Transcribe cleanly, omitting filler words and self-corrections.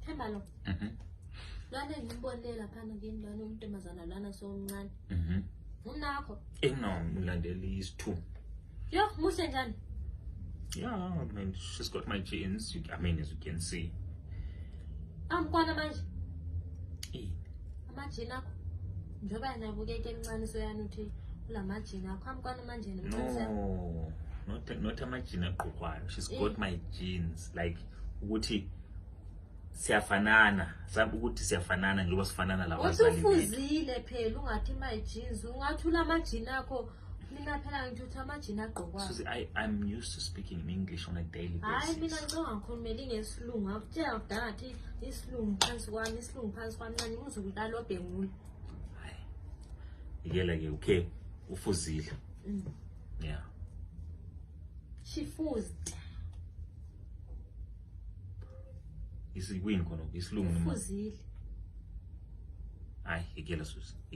Themba lo. Lana ngimbonile lapha ngini lana uNtomazana lana somncane. Unakho? No, mlandeli is 2. Yo, muhle njani? Yeah, I mean, she's got my genes. I mean, as you can see. Amkwana manje. Eh. Amajini akho. Njoba yena bukeke encane soyana uthi ulamajini akho. Amkwana manje No. Not amajini aqoqwayo. She's got my genes. Like ukuthi siyafanana. Sabe ukuthi siyafanana njengoba sifanana la bazali. Usufuzile phela ungathi my genes. Ungathula amajini akho. Mina phela ngithi amajini aqoqwayo. So I'm used to speaking in English on a daily basis. Hayi mina ngicela ngikhulumela ngesilungu. Akutshela kudala ngathi isilungu phansi kwami nani ngizokudala obhengula. Hayi. Ikela ke okay ufuzile. Yeah. Shifuzed. Isikwini khona isilungu noma. Ufuzile. Hayi ikela susi.